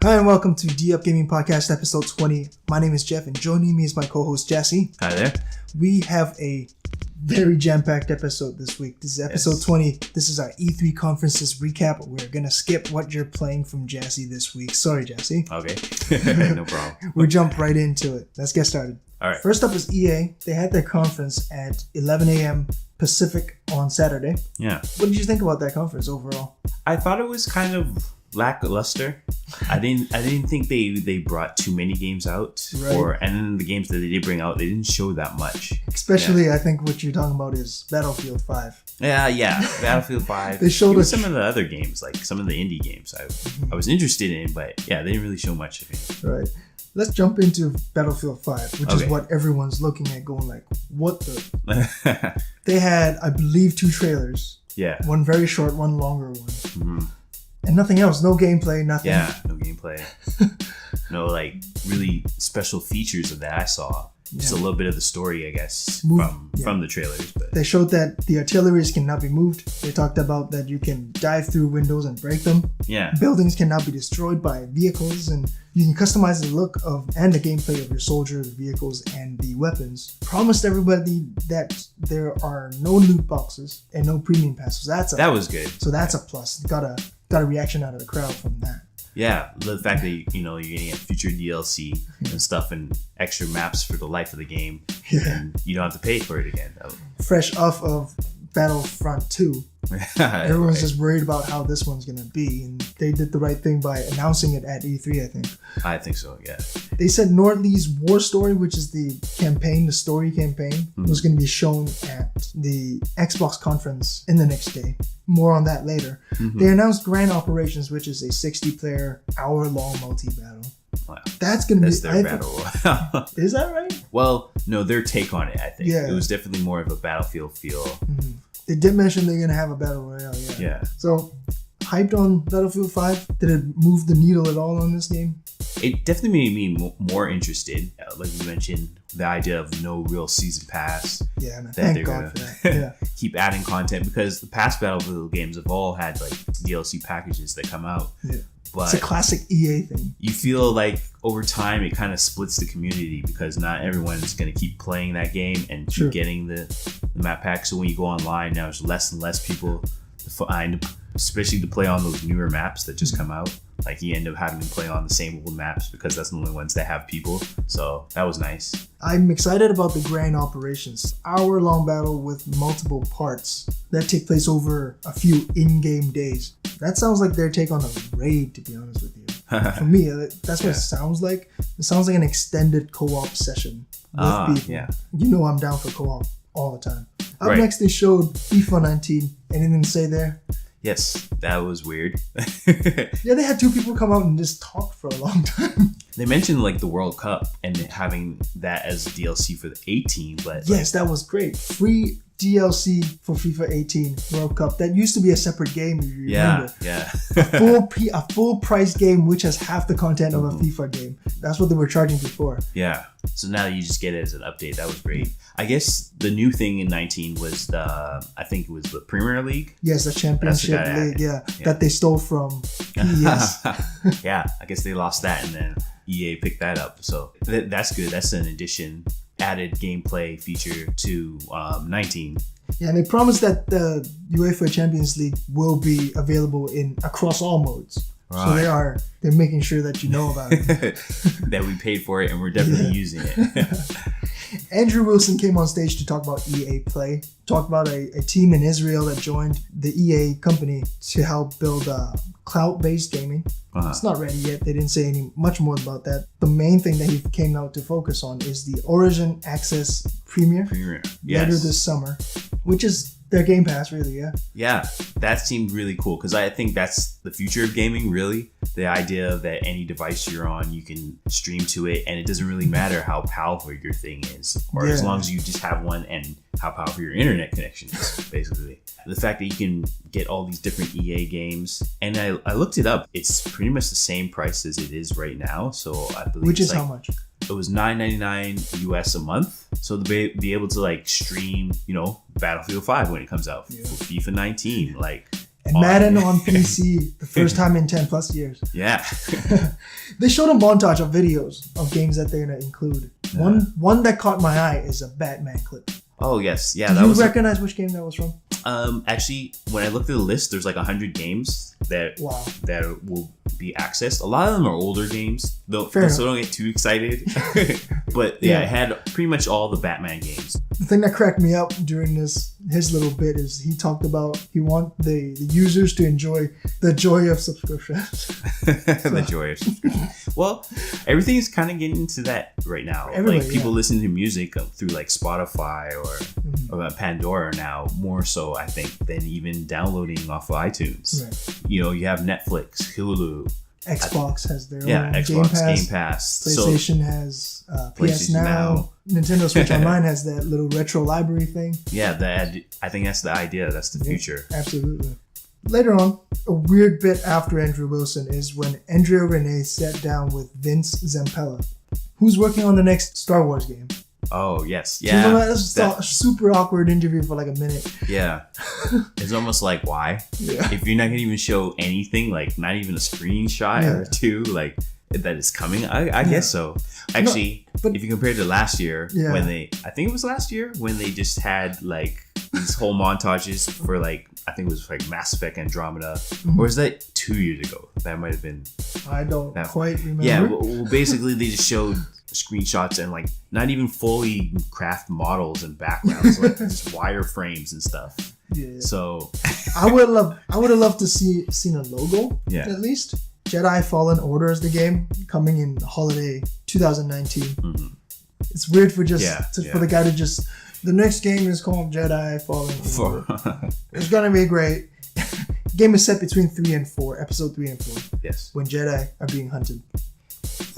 Hi and welcome to D Up Gaming Podcast episode 20. My name is Jeff and joining me is my co-host Jassy. Hi there. We have a very jam-packed episode this week. This is episode 20. This is our E3 conferences recap. We're going to skip what you're playing from Jassy this week. Sorry, Jassy. Okay. No problem. We'll jump right into it. Let's get started. All right. First up is EA. They had their conference at 11 a.m. Pacific on Saturday. Yeah. What did you think about that conference overall? I thought it was kind of lackluster. I didn't think they brought too many games out, Right. and then the games that they did bring out, they didn't show that much. Especially, I think what you're talking about is Battlefield 5. Yeah. Battlefield 5. They showed Even us some of the other games, like some of the indie games I was interested in, but yeah, they didn't really show much of it. Right. Let's jump into Battlefield 5, which is Okay. what everyone's looking at going like, what the? They had, I believe, 2 trailers. Yeah. One very short, one longer one. Mm-hmm. And nothing else. No gameplay, nothing. Yeah, no gameplay. No, like, really special features of that I saw. Just a little bit of the story, I guess, from the trailers. But They showed that the artilleries cannot be moved. They talked about that you can dive through windows and break them. yeah. Buildings cannot be destroyed by vehicles, and you can customize the look of and the gameplay of your soldier, the vehicles, and the weapons. Promised everybody that there are no loot boxes and no premium passes. That was good. So that's a plus. Got a reaction out of the crowd from that. Yeah, the fact that you're getting a future DLC and stuff and extra maps for the life of the game, and you don't have to pay for it again. Fresh off of Battlefront 2, everyone's just worried about how this one's gonna be, and they did the right thing by announcing it at E3. I think. I think so. Yeah. They said Nordley's War Story, which is the campaign, the story campaign, was going to be shown at the Xbox conference in the next day. More on that later. Mm-hmm. They announced Grand Operations, which is a 60-player, hour-long multi-battle. Wow. That's going to be... That's their battle. Is that right? Well, no, their take on it, I think. Yeah. It was definitely more of a Battlefield feel. Mm-hmm. They did mention they're going to have a battle royale, Yeah. So, hyped on Battlefield 5? Did it move the needle at all on this game? It definitely made me more interested. Like you mentioned, the idea of no real season pass. Yeah, man. That Thank they're God for gonna that. Yeah. keep adding content, because the past Battlefield games have all had like DLC packages that come out. Yeah. But It's a classic EA thing. you feel like over time it kind of splits the community, because not everyone is going to keep playing that game and True. keep getting the map pack. So when you go online now, there's less and less people to find, especially to play on those newer maps that just come out. Like you end up having to play on the same old maps because that's the only ones that have people. So that was nice. I'm excited about the Grand Operations. Hour-long battle with multiple parts that take place over a few in-game days. That sounds like their take on a raid, to be honest with you. For me, that's what it sounds like. It sounds like an extended co-op session with people. Yeah. You know I'm down for co-op all the time. Up Right. next, they showed FIFA 19. Anything to say there? Yes, that was weird. Yeah, they had 2 people come out and just talk for a long time. They mentioned like the World Cup and having that as DLC for the 18, but Yes, that was great. Free DLC for FIFA 18 World Cup. That used to be a separate game, if you remember. yeah. A full price game which has half the content of a FIFA game. That's what they were charging before. Yeah. So now you just get it as an update. That was great. I guess the new thing in 19 was I think it was the Premier League. Yes, the Championship That's the League, guy that they stole from PES. Yeah, I guess they lost that and then EA picked that up. So that's good. That's an addition, added gameplay feature to 19. Yeah, and they promised that the UEFA Champions League will be available across all modes. Right. So they're making sure that you know about it. That we paid for it and we're definitely using it. Andrew Wilson came on stage to talk about EA Play, talk about a team in Israel that joined the EA company to help build cloud-based gaming. It's not ready yet. They didn't say much more about that. The main thing that he came out to focus on is the Origin Access Premier later this summer, which is their Game Pass, really, yeah. Yeah, that seemed really cool, because I think that's the future of gaming, really. The idea that any device you're on, you can stream to it, and it doesn't really matter how powerful your thing is, or as long as you just have one and how powerful your internet connection is, basically. The fact that you can get all these different EA games, and I looked it up, it's pretty much the same price as it is right now, so I believe Which is how much? It was $9.99 US a month, so to be able to like stream, Battlefield 5 when it comes out, for FIFA 19, like And Madden on PC, the first time in 10 plus years. Yeah. They showed a montage of videos of games that they're going to include. One that caught my eye is a Batman clip. Oh, yes. Yeah. Do you recognize which game that was from? Actually, when I looked at the list, there's like 100 games that will be accessed. A lot of them are older games, so don't get too excited. But yeah, it had pretty much all the Batman games. The thing that cracked me up during his little bit is he talked about he want the users to enjoy the joy of subscription. The joy of subscription. Well, everything is kind of getting into that right now. Like people listen to music through like Spotify or Pandora now, more so I think than even downloading off of iTunes. Right. You know, you have Netflix, Hulu. Xbox has their own Game Pass. PlayStation has PS Now. Nintendo Switch Online has that little retro library thing. Yeah, I think that's the idea. That's the future. Absolutely. Later on, a weird bit after Andrew Wilson is when Andrea Renee sat down with Vince Zampella, who's working on the next Star Wars game. Oh, yes. Yeah. That's a super awkward interview for like a minute. Yeah. It's almost like, why? Yeah. If you're not going to even show anything, like not even a screenshot or two, like that is coming, I guess so. Actually, if you compare it to last year, when I think it was last year, when they just had like these whole montages for like, I think it was like Mass Effect Andromeda, or was that 2 years ago? That might have been. I don't quite remember. Yeah, well, basically they just showed screenshots and like not even fully craft models and backgrounds, like just wireframes and stuff. Yeah. So I would have loved to seen a logo. Yeah. At least Jedi Fallen Order is the game coming in holiday 2019. Mm-hmm. It's weird for for the guy to just. The next game is called Jedi Fallen Order. It's gonna be great. Game is set between 3 and 4, episode 3 and 4. Yes. When Jedi are being hunted.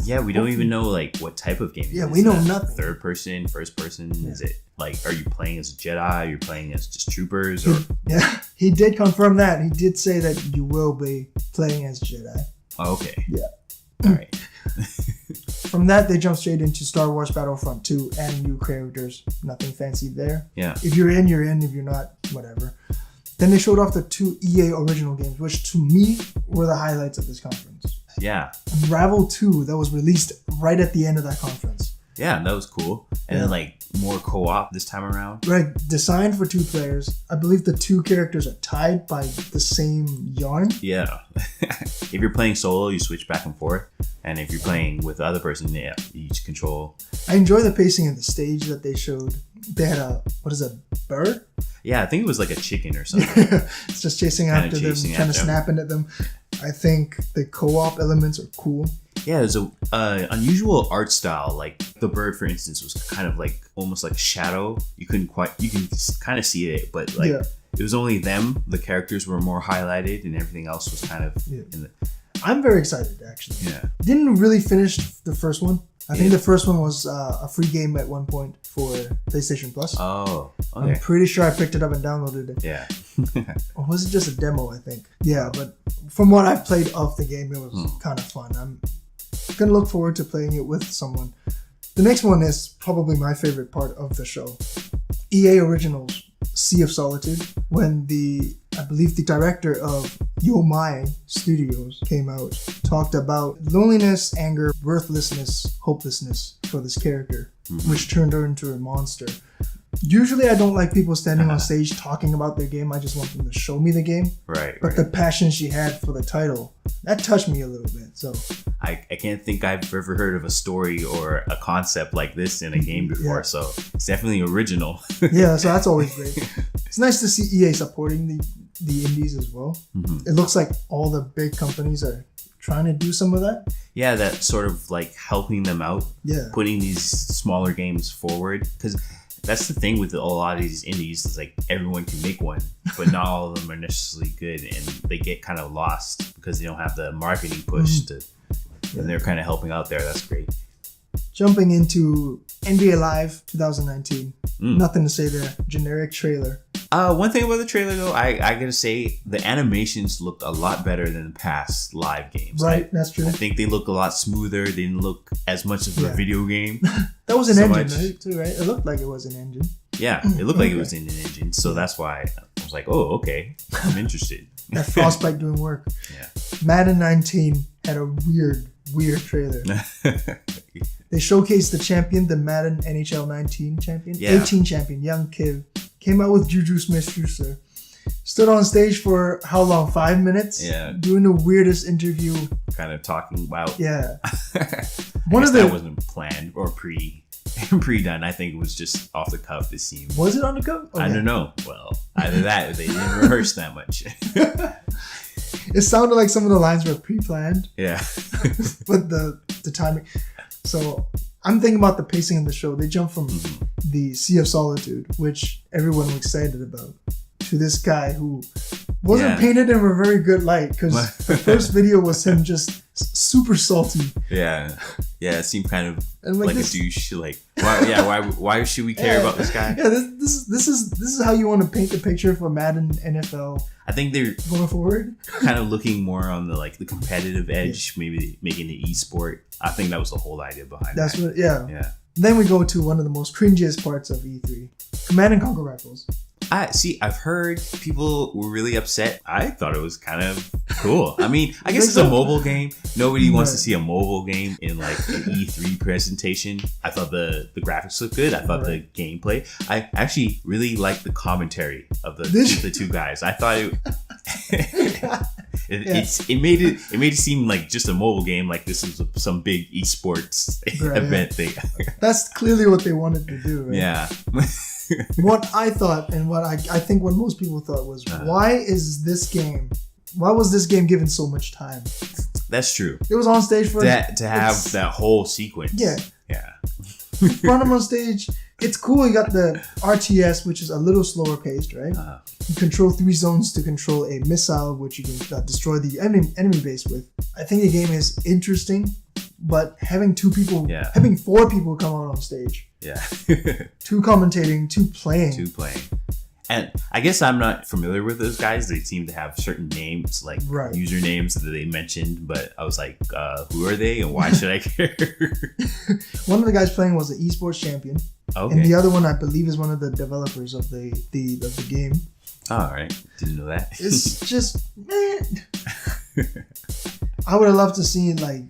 Yeah, we don't even know like what type of game. Yeah, we know nothing. Third person, first person. Yeah. Is it like, are you playing as a Jedi? Are you playing as just troopers? Or yeah, he did confirm that. He did say that you will be playing as Jedi. Oh, okay. Yeah. All right. From that, they jump straight into Star Wars Battlefront 2, adding new characters. Nothing fancy there. Yeah. If you're in, you're in. If you're not, whatever. Then they showed off the 2 EA original games, which to me were the highlights of this conference. Yeah. Unravel 2, that was released right at the end of that conference. Yeah, that was cool. And then like more co-op this time around. Right. Designed for 2 players. I believe the 2 characters are tied by the same yarn. Yeah. If you're playing solo, you switch back and forth. And if you're playing with the other person, you each control. I enjoy the pacing of the stage that they showed. They had a bird? Yeah, I think it was like a chicken or something. It's just chasing after them, kind of snapping at them. I think the co-op elements are cool. Yeah, there's a unusual art style. Like the bird, for instance, was kind of like almost like a shadow. You can kind of see it, but like it was only them. The characters were more highlighted, and everything else was kind of in the. I'm very excited, actually. Yeah. Didn't really finish the first one. I think the first one was a free game at one point for PlayStation Plus. Oh, okay. I'm pretty sure I picked it up and downloaded it. Yeah. Or was it just a demo, I think? Yeah, but from what I've played of the game, it was kind of fun. I'm going to look forward to playing it with someone. The next one is probably my favorite part of the show. EA Originals, Sea of Solitude, when I believe the director of Yo My Studios came out, talked about loneliness, anger, worthlessness, hopelessness for this character, which turned her into a monster. Usually I don't like people standing on stage talking about their game. I just want them to show me the game. Right. But the passion she had for the title, that touched me a little bit. So I can't think I've ever heard of a story or a concept like this in a game before. Yeah. So it's definitely original. Yeah, so that's always great. It's nice to see EA supporting the indies as well. Mm-hmm. It looks like all the big companies are trying to do some of that. Yeah, that sort of like helping them out. Yeah. Putting these smaller games forward. Because that's the thing with a lot of these indies. Is like everyone can make one, but not all of them are necessarily good, and they get kind of lost because they don't have the marketing push and they're kind of helping out there. That's great. Jumping into NBA Live 2019. Nothing to say there. Generic trailer. One thing about the trailer though, I gotta say the animations looked a lot better than the past live games. Right, that's true. I think they look a lot smoother. They didn't look as much of a video game. That was an engine, right? Too, right? It looked like it was an engine. Yeah, it looked like it was in an engine. So that's why I was like, oh, okay, I'm interested. That Frostbite doing work. Yeah. Madden 19 had a weird trailer. They showcased the champion, the Madden NHL 19 champion, 18 champion, young kid. Came out with Juju Smith-Schuster. Stood on stage for how long? 5 minutes? Yeah. Doing the weirdest interview. Kind of talking about. Yeah. That wasn't planned or pre-done. I think it was just off the cuff. It seemed. Was it on the cuff? Okay. I don't know. Well, either that or they didn't rehearse that much. It sounded like some of the lines were pre-planned. Yeah. But the timing. So I'm thinking about the pacing of the show. They jumped from the Sea of Solitude, which everyone was excited about, to this guy who wasn't painted in a very good light, because the first video was him just super salty. Yeah. It seemed kind of like a douche. Like, why should we care about this guy? Yeah, this is how you want to paint the picture for Madden NFL. I think they're going forward, kind of looking more on the competitive edge, maybe making the esport. I think that was the whole idea behind that. Yeah. Then we go to one of the most cringiest parts of E3, Command and Conquer Rivals. I've heard people were really upset. I thought it was kind of cool. I mean, I guess it's a mobile game. Nobody wants to see a mobile game in like an E3 presentation. I thought the graphics looked good. I thought the gameplay. I actually really liked the commentary of the two guys. I thought it made it seem like just a mobile game, like this is some big esports event thing. That's clearly what they wanted to do, right? Yeah. What I thought, and what I think what most people thought was, why was this game given so much time? That's true. It was on stage for to have that whole sequence. Yeah. Run him on stage. It's cool. You got the RTS, which is a little slower paced, right? You control 3 zones to control a missile, which you can destroy the enemy base with. I think the game is interesting, but having 4 people come out on stage. Yeah. 2 commentating, 2 playing. And I guess I'm not familiar with those guys. They seem to have certain names, like usernames that they mentioned, but I was like, who are they and why should I care? One of the guys playing was the esports champion. Okay. And the other one, I believe, is one of the developers of the game. All right. Didn't know that. It's just, man. I would have loved to see, like,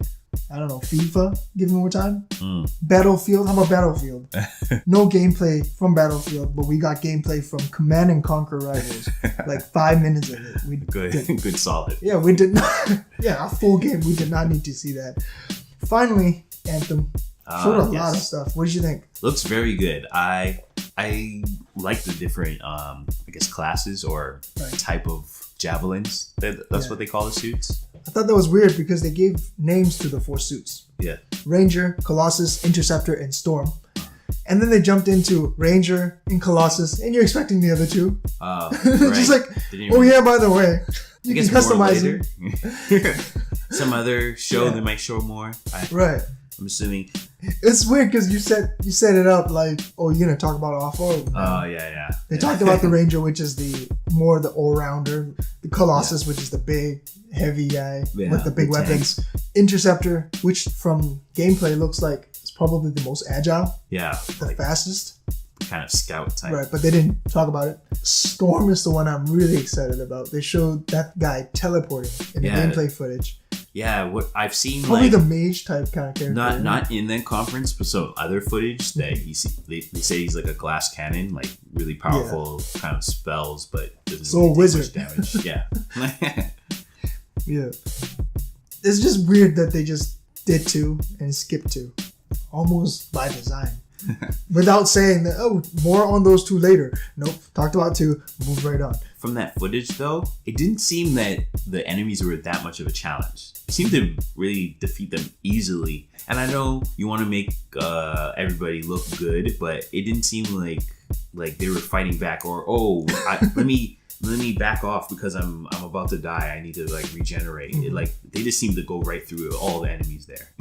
I don't know, FIFA given more time. Battlefield. How about Battlefield? No gameplay from Battlefield, but we got gameplay from Command and Conquer Rivals. Like 5 minutes of it. Good solid. Yeah, we did not. Yeah, a full game. We did not need to see that. Finally, Anthem showed a lot of stuff. What did you think? Looks very good. I like the different classes or type of javelins. That's what they call the suits. I thought that was weird because they gave names to the 4 suits. Yeah. Ranger, Colossus, Interceptor, and Storm. And then they jumped into Ranger and Colossus, and you're expecting the other 2. Just like, by the way, you can customize it. Some other show they might show more. Right. I'm assuming. It's weird because you set it up like, you're gonna talk about off-road. Oh yeah. They talked about the Ranger, which is the all-rounder. The Colossus, which is the big, heavy guy with the big weapons. Interceptor, which from gameplay looks like it's probably the most agile. Yeah. The fastest. Kind of scout type. Right, but they didn't talk about it. Storm is the one I'm really excited about. They showed that guy teleporting in the gameplay footage. Yeah, what I've seen, probably the mage type kind of character. Not in that conference, but some other footage that they say he's like a glass cannon, like really powerful kind of spells, but doesn't really take much damage. Yeah. Yeah. It's just weird that they just did 2 and skipped 2, almost by design. Without saying that, more on those 2 later. Nope, talked about 2, moved right on. From that footage though, it didn't seem that the enemies were that much of a challenge. It seemed to really defeat them easily. And I know you want to make everybody look good, but it didn't seem like they were fighting back or let me back off because I'm about to die. I need to regenerate. Mm-hmm. They just seemed to go right through all the enemies there.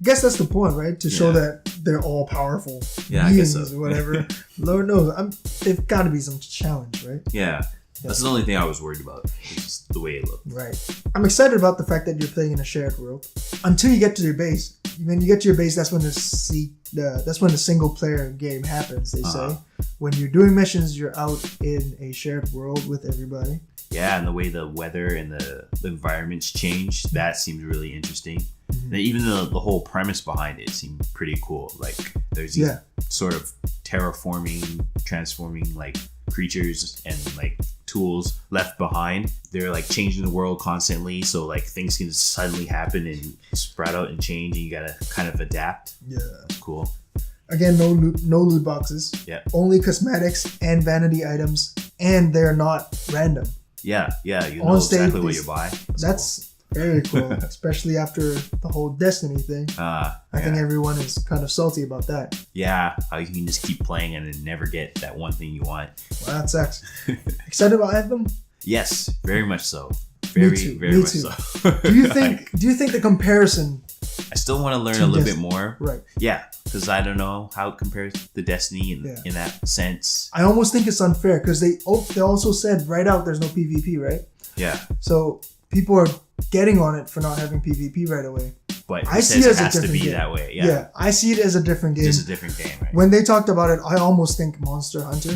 I guess that's the point, right? To show that they're all powerful beings or whatever. Lord knows, they've got to be some challenge, right? Yeah. That's the only thing I was worried about. It's just the way it looked. Right. I'm excited about the fact that you're playing in a shared world. Until you get to your base. When you get to your base, that's when the the single player game happens. They say when you're doing missions, you're out in a shared world with everybody. Yeah, and the way the weather and the environments change, that seems really interesting. And even the whole premise behind it seemed pretty cool. Like there's these sort of terraforming, transforming like creatures and like tools left behind. They're like changing the world constantly, so like things can suddenly happen and spread out and change, and you gotta kind of adapt. Yeah, that's cool. Again, no loot boxes. Yeah, only cosmetics and vanity items, and they're not random. Yeah, you know exactly what you buy. That's very cool, especially after the whole Destiny thing. I think everyone is kind of salty about that. Yeah, how you can just keep playing and then never get that one thing you want. Well, that sucks. Excited about Anthem? Very much so. Very much so. Do you think the comparison? I still want to learn a little bit more. Right. Yeah, because I don't know how it compares to Destiny in that sense. I almost think it's unfair because they also said right out there's no PvP, right? Yeah. So people are getting on it for not having PvP right away. But I see it as a different game. That way. Yeah, I see it as a different game. Just a different game, right? When they talked about it, I almost think Monster Hunter.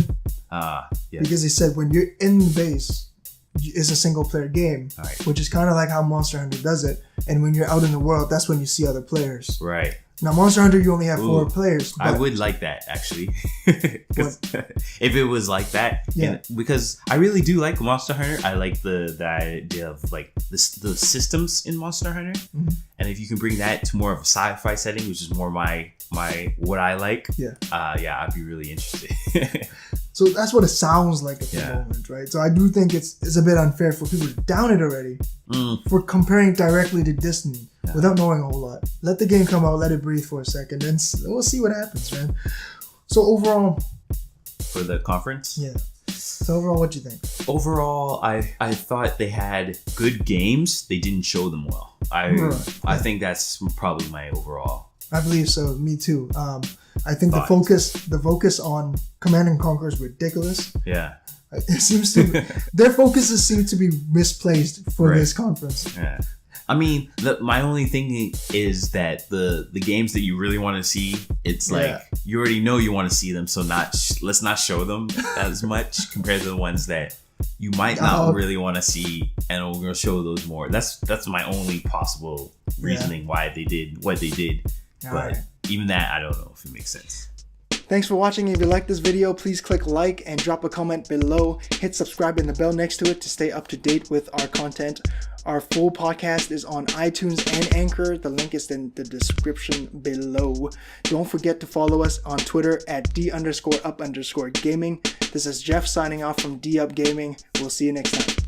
Because they said when you're in the base, it's a single player game, which is kind of like how Monster Hunter does it. And when you're out in the world, that's when you see other players. Right. Now, Monster Hunter, you only have 4 players. I would like that, actually. If it was like that. Yeah. Because I really do like Monster Hunter. I like the idea of like the systems in Monster Hunter. Mm-hmm. And if you can bring that to more of a sci-fi setting, which is more my what I like. Yeah. I'd be really interested. So that's what it sounds like at the moment, right? So I do think it's a bit unfair for people to down it already for comparing it directly to Destiny without knowing a whole lot. Let the game come out, let it breathe for a second, then we'll see what happens, man. So overall, for the conference, So overall, what do you think? Overall, I thought they had good games. They didn't show them well. I think that's probably my overall. I believe so. Me too. I think the focus on Command and Conquer is ridiculous. Yeah. It seems to their focuses seem to be misplaced for this conference. Yeah. I mean, my only thing is that the games that you really want to see, it's like you already know you want to see them, so let's not show them as much compared to the ones that you might not really want to see, and we're gonna show those more. That's my only possible reasoning why they did what they did. But even that, I don't know if it makes sense. Thanks for watching. If you like this video, please click like and drop a comment below. Hit subscribe and the bell next to it to stay up to date with our content. Our full podcast is on iTunes and Anchor. The link is in the description below. Don't forget to follow us on Twitter at @D_up_gaming. This is Jeff signing off from D Up Gaming. We'll see you next time.